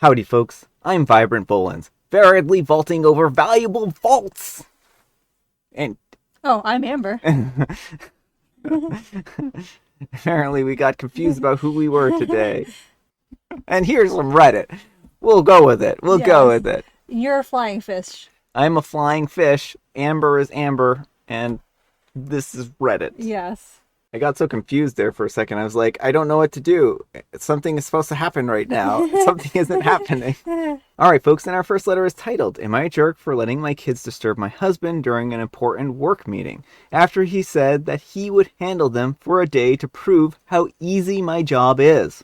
Howdy, folks. I'm Vibrant Bolins, variedly vaulting over valuable vaults. And I'm Amber. apparently we got confused about who we were today. And here's some Reddit. We'll go with it. Yes. You're a flying fish. I'm a flying fish. Amber is Amber. And this is Reddit. Yes. I got so confused there for a second. I was like, I don't know what to do. Something is supposed to happen right now. Something isn't happening. All right, folks, and our first letter is titled, Am I a Jerk for Letting My Kids Disturb My Husband During an Important Work Meeting? After he said that he would handle them for a day to prove how easy my job is.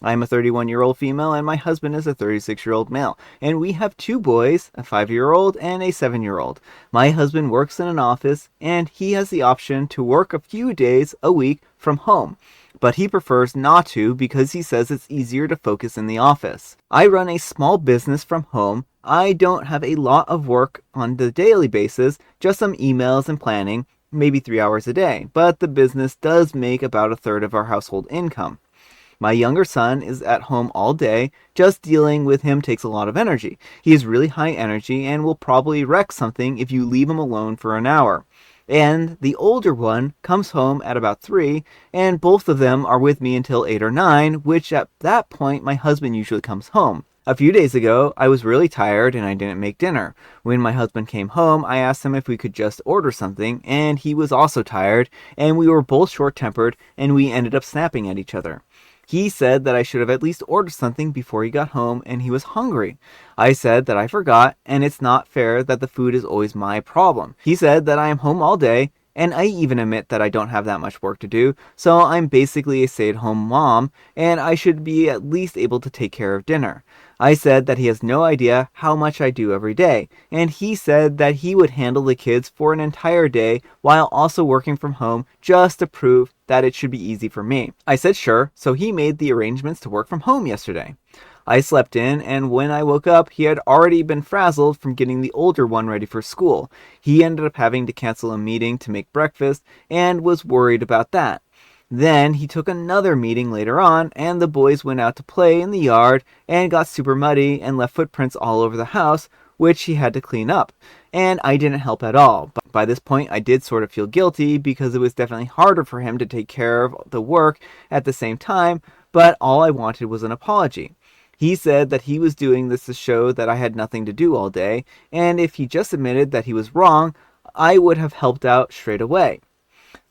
I'm a 31-year-old female and my husband is a 36-year-old male. And we have two boys, a 5-year-old and a 7-year-old. My husband works in an office and he has the option to work a few days a week from home. But he prefers not to because he says it's easier to focus in the office. I run a small business from home. I don't have a lot of work on the daily basis, just some emails and planning, maybe 3 hours a day. But the business does make about a third of our household income. My younger son is at home all day. Just dealing with him takes a lot of energy. He is really high energy and will probably wreck something if you leave him alone for an hour. And the older one comes home at about 3, and both of them are with me until 8 or 9, which at that point my husband usually comes home. A few days ago, I was really tired and I didn't make dinner. When my husband came home, I asked him if we could just order something, and he was also tired, and we were both short-tempered, and we ended up snapping at each other. He said that I should have at least ordered something before he got home and he was hungry. I said that I forgot and it's not fair that the food is always my problem. He said that I am home all day and I even admit that I don't have that much work to do, so I'm basically a stay-at-home mom and I should be at least able to take care of dinner. I said that he has no idea how much I do every day, and he said that he would handle the kids for an entire day while also working from home just to prove that it should be easy for me. I said sure, so he made the arrangements to work from home yesterday. I slept in, and when I woke up, he had already been frazzled from getting the older one ready for school. He ended up having to cancel a meeting to make breakfast and was worried about that. Then he took another meeting later on, and the boys went out to play in the yard and got super muddy and left footprints all over the house, which he had to clean up. And I didn't help at all. But by this point, I did sort of feel guilty because it was definitely harder for him to take care of the work at the same time, but all I wanted was an apology. He said that he was doing this to show that I had nothing to do all day, and if he just admitted that he was wrong, I would have helped out straight away.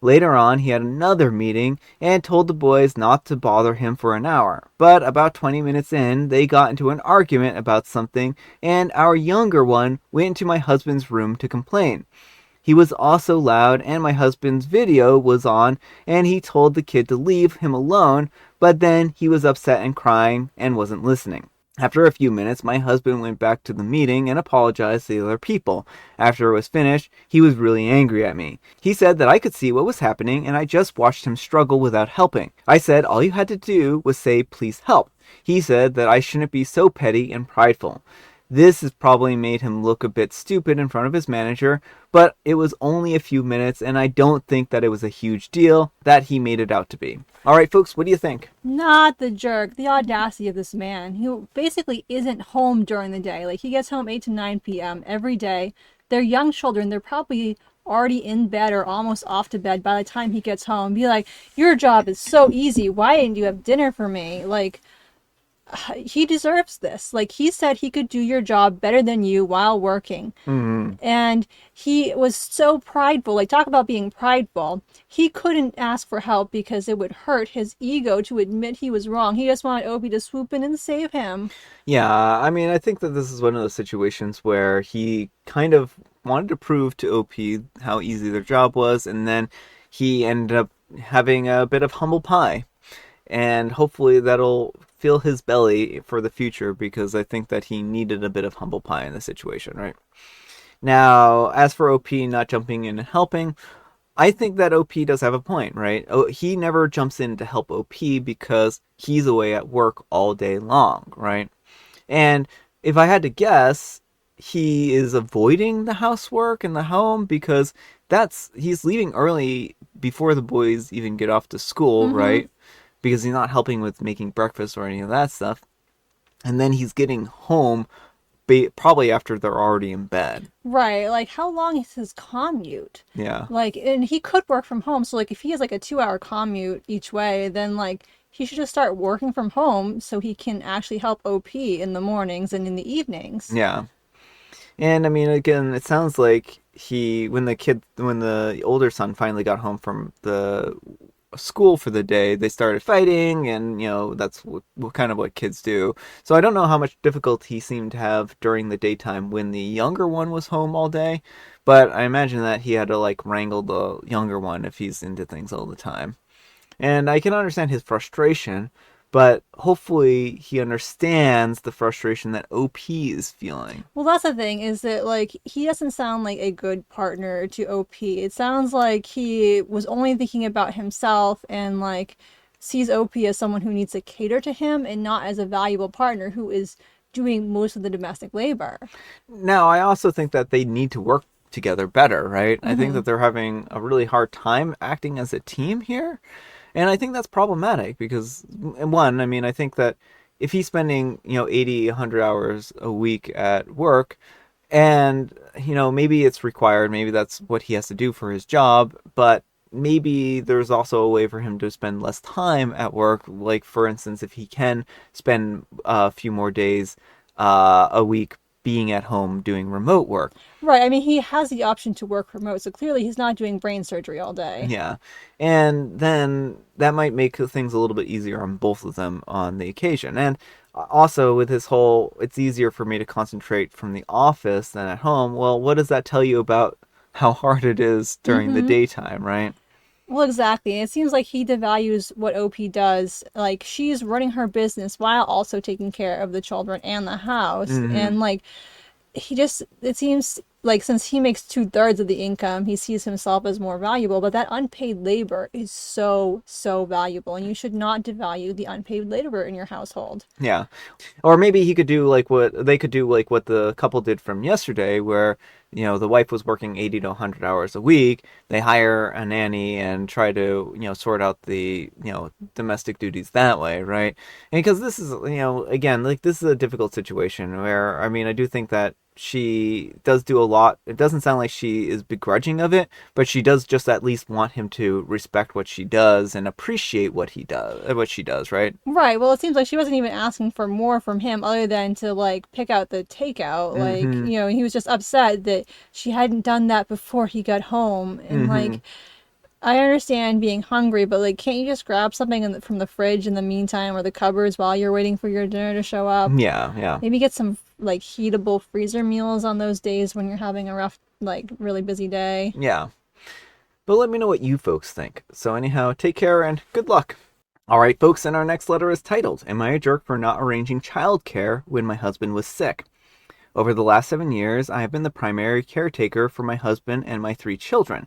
Later on, he had another meeting and told the boys not to bother him for an hour. But about 20 minutes in, they got into an argument about something, and our younger one went into my husband's room to complain. He was also loud, and my husband's video was on, and he told the kid to leave him alone, but then he was upset and crying and wasn't listening. After a few minutes, my husband went back to the meeting and apologized to the other people. After it was finished, he was really angry at me. He said that I could see what was happening and I just watched him struggle without helping. I said all you had to do was say, please help. He said that I shouldn't be so petty and prideful. This has probably made him look a bit stupid in front of his manager, but it was only a few minutes and I don't think that it was a huge deal that he made it out to be. All right, folks, what do you think? Not the jerk. The audacity of this man. He basically isn't home during the day. Like, he gets home 8 to 9 p.m. every day. They're young children. They're probably already in bed or almost off to bed by the time he gets home. Be like, your job is so easy. Why didn't you have dinner for me? Like, he deserves this. Like, he said he could do your job better than you while working. And he was so prideful. Like, talk about being prideful. He couldn't ask for help because it would hurt his ego to admit he was wrong. He just wanted Opie to swoop in and save him. Yeah, I mean, I think that this is one of those situations where he kind of wanted to prove to OP how easy their job was, and then he ended up having a bit of humble pie. And hopefully that'll fill his belly for the future, because I think that he needed a bit of humble pie in this situation, right? Now, as for OP not jumping in and helping, I think that OP does have a point, right? He never jumps in to help OP because he's away at work all day long, right? And if I had to guess, he is avoiding the housework and the home because he's leaving early before the boys even get off to school, right? Because he's not helping with making breakfast or any of that stuff. and then he's getting home probably after they're already in bed. Right. Like, how long is his commute? Yeah. Like, and he could work from home. So, like, if he has like a 2 hour commute each way, then like he should just start working from home so he can actually help OP in the mornings and in the evenings. Yeah. And I mean, again, it sounds like when the older son finally got home from the school for the day, they started fighting, and that's what kind of what kids do. So I don't know how much difficulty he seemed to have during the daytime when the younger one was home all day, but I imagine that he had to like wrangle the younger one if he's into things all the time. And I can understand his frustration, but hopefully he understands the frustration that OP is feeling. Well, that's the thing is that like he doesn't sound like a good partner to OP. It sounds like he was only thinking about himself and like sees OP as someone who needs to cater to him and not as a valuable partner who is doing most of the domestic labor. Now, I also think that they need to work together better, right? I think Mm-hmm. that they're having a really hard time acting as a team here. And I think that's problematic because, one, I mean, I think that if he's spending, 80, 100 hours a week at work, and, maybe it's required, maybe that's what he has to do for his job, but maybe there's also a way for him to spend less time at work. Like, for instance, if he can spend a few more days a week being at home doing remote work. Right. I mean, he has the option to work remote, so clearly he's not doing brain surgery all day. Yeah. And then that might make things a little bit easier on both of them on the occasion. And also with his whole, it's easier for me to concentrate from the office than at home. Well, what does that tell you about how hard it is during the Mm-hmm. daytime, right? Well, exactly. It seems like he devalues what OP does. Like, she's running her business while also taking care of the children and the house. Mm-hmm. And, like, it seems like since he makes 2/3 of the income, he sees himself as more valuable. But that unpaid labor is so, so valuable. And you should not devalue the unpaid labor in your household. Yeah. Or maybe he could do like what they could do, like what the couple did from yesterday, where, the wife was working 80 to 100 hours a week. They hire a nanny and try to, sort out the, domestic duties that way, right? And because this is, again, like this is a difficult situation where, I mean, I do think that she does do a lot. It doesn't sound like she is begrudging of it, but she does just at least want him to respect what she does and appreciate what she does, right? Right. Well, it seems like she wasn't even asking for more from him other than to like pick out the takeout. Like, Mm-hmm. he was just upset that she hadn't done that before he got home. And Mm-hmm. like, I understand being hungry, but like, can't you just grab something from the fridge in the meantime or the cupboards while you're waiting for your dinner to show up? Yeah, yeah. Maybe get some like heatable freezer meals on those days when you're having a rough, like really busy day. Yeah. But let me know what you folks think. So, anyhow, take care and good luck. All right, folks, and our next letter is titled, Am I a Jerk for Not Arranging Childcare When My Husband Was Sick? Over the last 7 years, I have been the primary caretaker for my husband and my 3 children,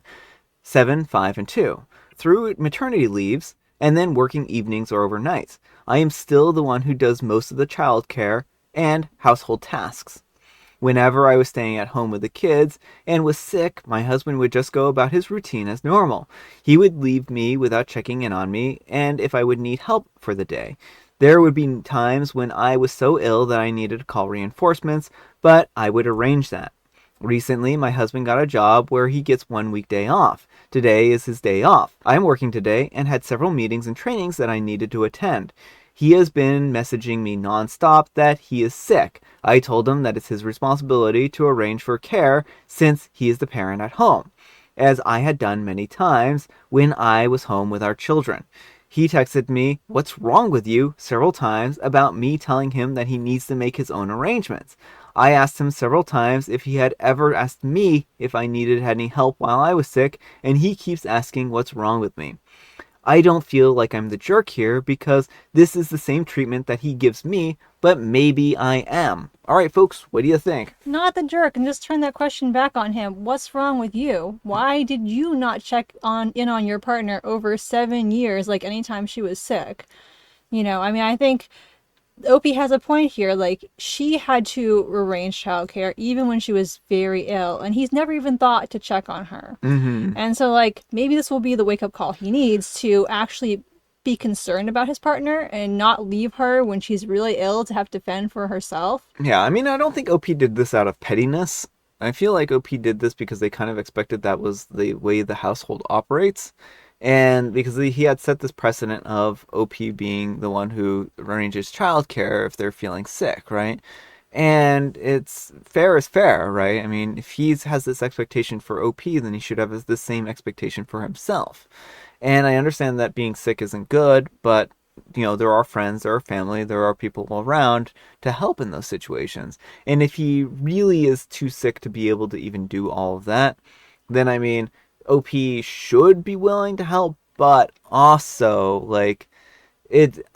7, 5, and 2, through maternity leaves and then working evenings or overnights. I am still the one who does most of the childcare and household tasks. Whenever I was staying at home with the kids and was sick, my husband would just go about his routine as normal. He would leave me without checking in on me and if I would need help for the day. There would be times when I was so ill that I needed to call reinforcements, but I would arrange that. Recently, my husband got a job where he gets 1 weekday off. Today is his day off. I am working today and had several meetings and trainings that I needed to attend. He has been messaging me nonstop that he is sick. I told him that it's his responsibility to arrange for care since he is the parent at home, as I had done many times when I was home with our children. He texted me, "What's wrong with you?" several times about me telling him that he needs to make his own arrangements. I asked him several times if he had ever asked me if I needed any help while I was sick, and he keeps asking what's wrong with me. I don't feel like I'm the jerk here because this is the same treatment that he gives me, but maybe I am. All right, folks, what do you think? Not the jerk, and just turn that question back on him. What's wrong with you? Why did you not check on your partner over 7 years, like anytime she was sick? I mean, I think Opie has a point here. Like, she had to arrange childcare even when she was very ill, and he's never even thought to check on her. Mm-hmm. And so, like, maybe this will be the wake up call he needs to actually be concerned about his partner and not leave her when she's really ill to have to fend for herself. Yeah, I mean, I don't think OP did this out of pettiness. I feel like OP did this because they kind of expected that was the way the household operates. And because he had set this precedent of OP being the one who arranges childcare if they're feeling sick, right? And it's fair is fair, right? I mean, if he has this expectation for OP, then he should have the same expectation for himself. And I understand that being sick isn't good, but there are friends, there are family, there are people around to help in those situations. And if he really is too sick to be able to even do all of that, then I mean, OP should be willing to help, but also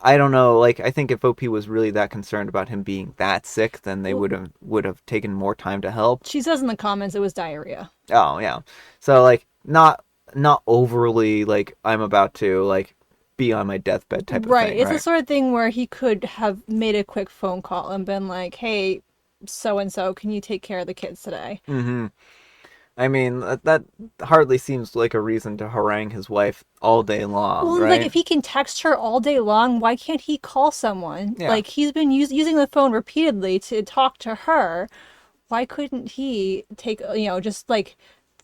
I don't know, I think if OP was really that concerned about him being that sick, then they would have taken more time to help. She says in the comments it was diarrhea. Oh, yeah. So not overly I'm about to be on my deathbed type of thing. Right. It's right? the sort of thing where he could have made a quick phone call and been like, "Hey, so and so, can you take care of the kids today?" Mm-hmm. I mean, that hardly seems like a reason to harangue his wife all day long, Well, right? if he can text her all day long, why can't he call someone? Yeah. He's been using the phone repeatedly to talk to her. Why couldn't he take, just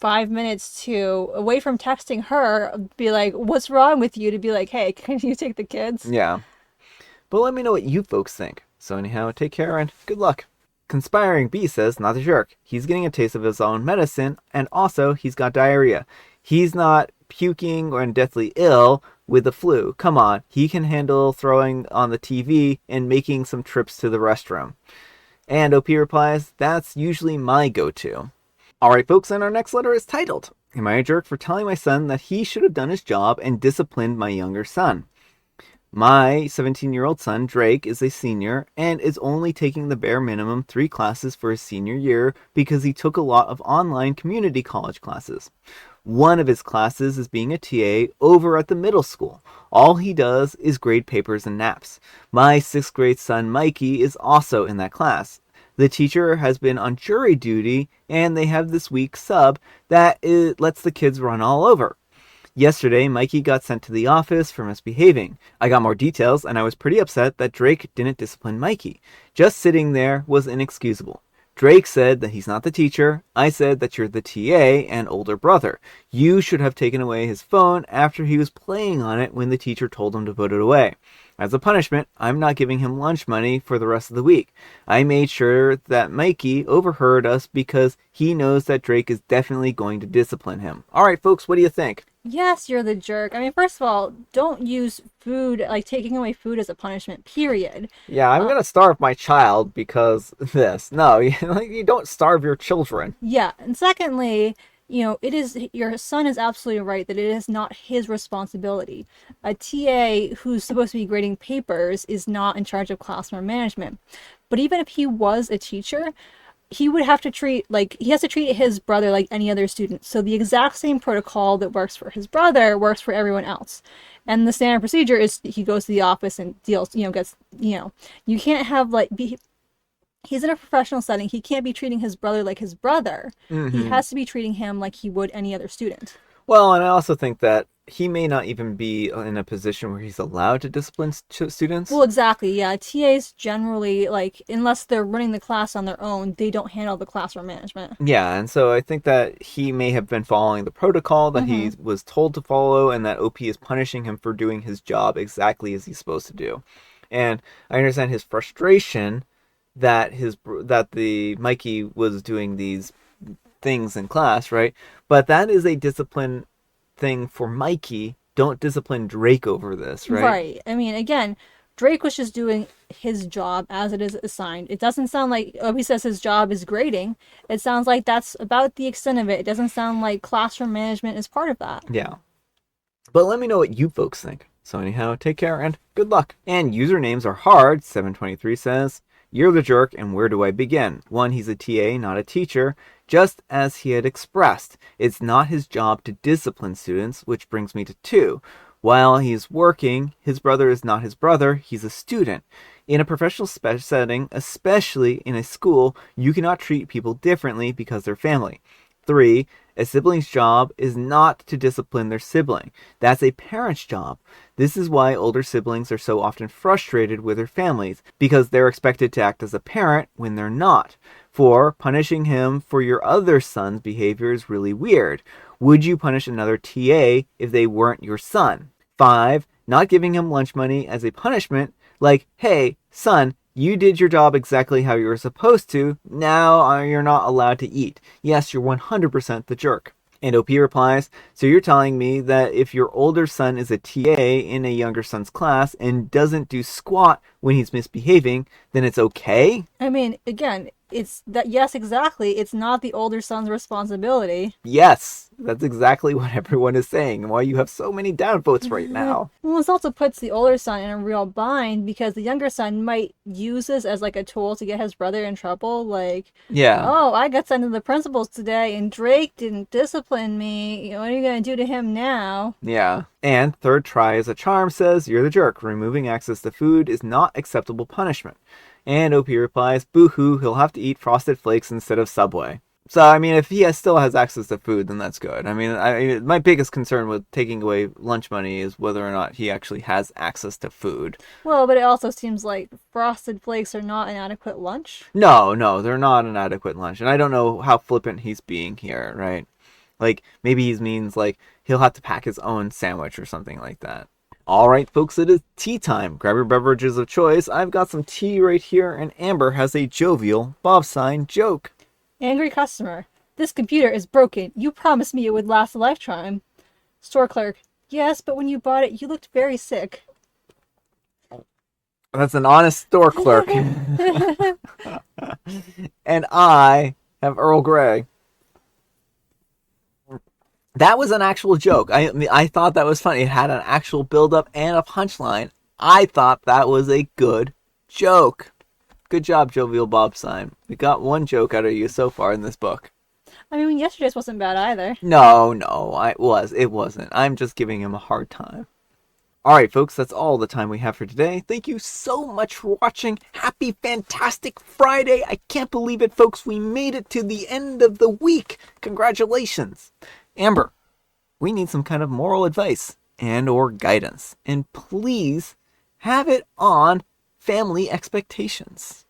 5 minutes away from texting her, be like, "What's wrong with you?" to be like, "Hey, can you take the kids?" Yeah. But let me know what you folks think. So anyhow, take care and good luck. Conspiring B says, not a jerk. He's getting a taste of his own medicine, and also he's got diarrhea. He's not puking or deathly ill with the flu. Come on, he can handle throwing on the TV and making some trips to the restroom. And OP replies, that's usually my go-to. Alright folks, and our next letter is titled, Am I a jerk for telling my son that he should have done his job and disciplined my younger son? My 17-year-old son, Drake, is a senior and is only taking the bare minimum 3 classes for his senior year because he took a lot of online community college classes. One of his classes is being a TA over at the middle school. All he does is grade papers and naps. My 6th grade son, Mikey, is also in that class. The teacher has been on jury duty and they have this week sub that lets the kids run all over. Yesterday, Mikey got sent to the office for misbehaving. I got more details, and I was pretty upset that Drake didn't discipline Mikey. Just sitting there was inexcusable. Drake said that he's not the teacher. I said that you're the TA and older brother. You should have taken away his phone after he was playing on it when the teacher told him to put it away. As a punishment, I'm not giving him lunch money for the rest of the week. I made sure that Mikey overheard us because he knows that Drake is definitely going to discipline him. Alright folks, what do you think? Yes, you're the jerk. I mean, first of all, don't use food, taking away food as a punishment, period. Yeah, I'm gonna starve my child because this. No, you don't starve your children. Yeah, and secondly, your son is absolutely right that it is not his responsibility. A TA who's supposed to be grading papers is not in charge of classroom management. But even if he was a teacher, he would have to he has to treat his brother like any other student. So the exact same protocol that works for his brother works for everyone else. And the standard procedure is he goes to the office and deals, you can't have he's in a professional setting. He can't be treating his brother like his brother. Mm-hmm. He has to be treating him like he would any other student. Well, and I also think that he may not even be in a position where he's allowed to discipline students. Well, exactly, yeah. TAs generally, unless they're running the class on their own, they don't handle the classroom management. Yeah, and so I think that he may have been following the protocol that he was told to follow, and that OP is punishing him for doing his job exactly as he's supposed to do. And I understand his frustration that the Mikey was doing these things in class, right? But that is a discipline thing for Mikey. Don't discipline Drake over this, right? Right. I mean, again, Drake was just doing his job as it is assigned. It doesn't sound like he says his job is grading. It sounds like that's about the extent of it. It doesn't sound like classroom management is part of that. Yeah. But let me know what you folks think. So anyhow, take care and good luck. And usernames are hard. 723 says, you're the jerk, and where do I begin? 1, he's a TA, not a teacher. Just as he had expressed, it's not his job to discipline students, which brings me to 2. While he's working, his brother is not his brother, he's a student. In a professional setting, especially in a school, you cannot treat people differently because they're family. 3. A sibling's job is not to discipline their sibling. That's a parent's job. This is why older siblings are so often frustrated with their families, because they're expected to act as a parent when they're not. 4. Punishing him for your other son's behavior is really weird. Would you punish another TA if they weren't your son? 5. Not giving him lunch money as a punishment, like, hey, son, you did your job exactly how you were supposed to. Now you're not allowed to eat. Yes, you're 100% the jerk. And OP replies, so you're telling me that if your older son is a TA in a younger son's class and doesn't do squat when he's misbehaving, then it's okay? I mean, again, it's that, yes, exactly. It's not the older son's responsibility. Yes, that's exactly what everyone is saying, and why you have so many downvotes right now. Well, this also puts the older son in a real bind because the younger son might use this as like a tool to get his brother in trouble. Like, Yeah. oh, I got sent to the principal's today and Drake didn't discipline me. What are you going to do to him now? Yeah. And third try as a charm says, you're the jerk. Removing access to food is not acceptable punishment. And OP replies, boo-hoo, he'll have to eat Frosted Flakes instead of Subway. So, I mean, if he still has access to food, then that's good. I mean, my biggest concern with taking away lunch money is whether or not he actually has access to food. Well, but it also seems like Frosted Flakes are not an adequate lunch. No, they're not an adequate lunch. And I don't know how flippant he's being here, right? Like, maybe he means, like, he'll have to pack his own sandwich or something like that. All right, folks, it is tea time. Grab your beverages of choice. I've got some tea right here, and Amber has a jovial Bob sign joke. Angry customer. This computer is broken. You promised me it would last a lifetime. Store clerk. Yes, but when you bought it, you looked very sick. That's an honest store clerk. And I have Earl Grey. That was an actual joke. I thought that was funny. It had an actual build-up and a punchline. I thought that was a good joke. Good job, Jovial Bob Sign. We got one joke out of you so far in this book. I mean, yesterday's wasn't bad either. No, it wasn't. I'm just giving him a hard time. Alright, folks, that's all the time we have for today. Thank you so much for watching. Happy, fantastic Friday. I can't believe it, folks. We made it to the end of the week. Congratulations. Amber, we need some kind of moral advice and or guidance. And please have it on family expectations.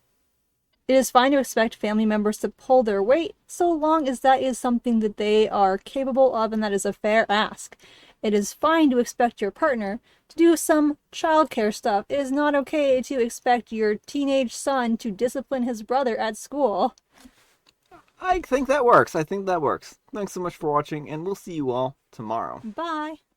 It is fine to expect family members to pull their weight so long as that is something that they are capable of and that is a fair ask. It is fine to expect your partner to do some childcare stuff. It is not okay to expect your teenage son to discipline his brother at school. I think that works. Thanks so much for watching, and we'll see you all tomorrow. Bye.